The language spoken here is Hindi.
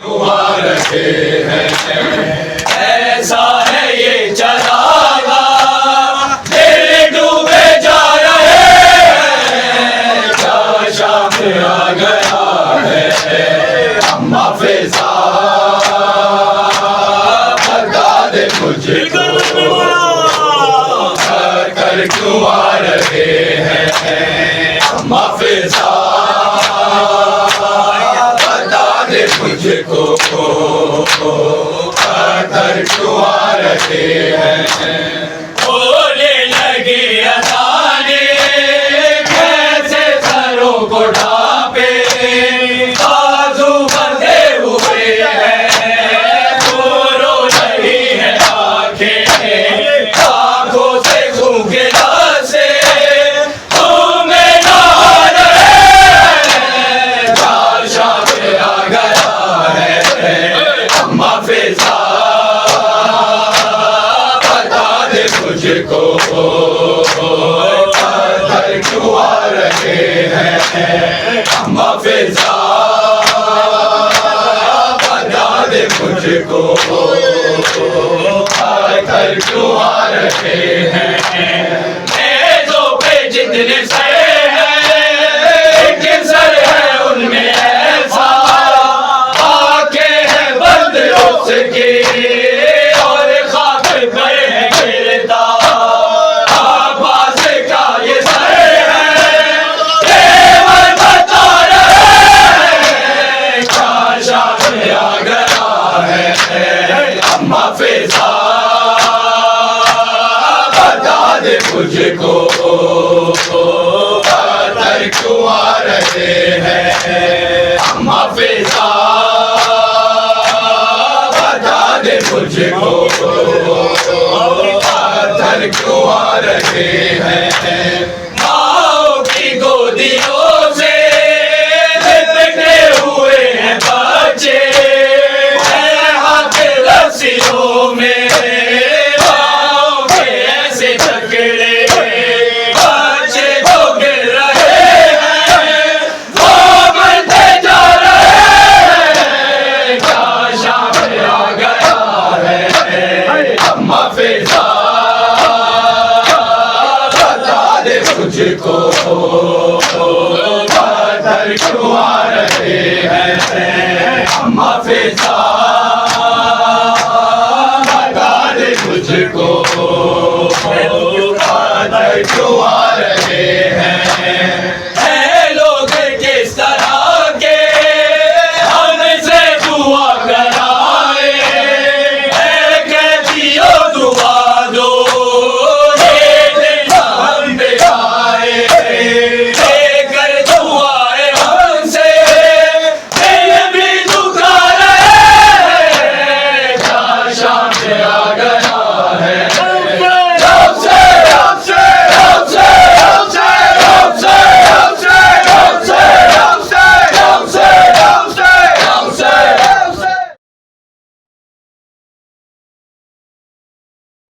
हुआ रहे हैं, ऐसा है ये चरागा दिल डूबे जा रहे हैं, क्या शाम आ गया है अम्मा फिजा बता दे मुझे कर क्यों आ रहे हैं अम्मा फिजा मुझको कर क्यों आ रहे हैं, बोले लगे अजाने कैसे सरों को ढापे बाजू बंधे हुए हैं, तो रो रही है आंखें आंखों से सूखे से तुम्हें ना रहे हैं, चार शाम आ गया अम्मा फिजा बता दे मुझको कर क्यों आ रहे हैं अम्मा फिजा बता दे मुझको कर क्यों आ रहे हैं, मेज़ों पे जितने सर हैं किन सर है उनमें ऐसा उसकी और खाक पर है गिरता आवाज का ये सर है केवल बता रहे हैं, क्या शाम आ गया है अम्मा फिजा बता दे मुझको कर क्यों आ रहे हैं अम्मा फिजा मुझको कर क्यों आ रहे हैं, माओ की गोदियों से लिपटे हुए हैं बच्चे हाथ रस्सियों में माओ के ऐसे जकड़े बच्चे जो गिर रहे हैं वो मरते जा रहे हैं, क्या शाम आ गया अम्मा फिजा बता दे मुझको कर क्यों आ रहे हैं अम्मा फिजा बता दे मुझको कर क्यों आ रहे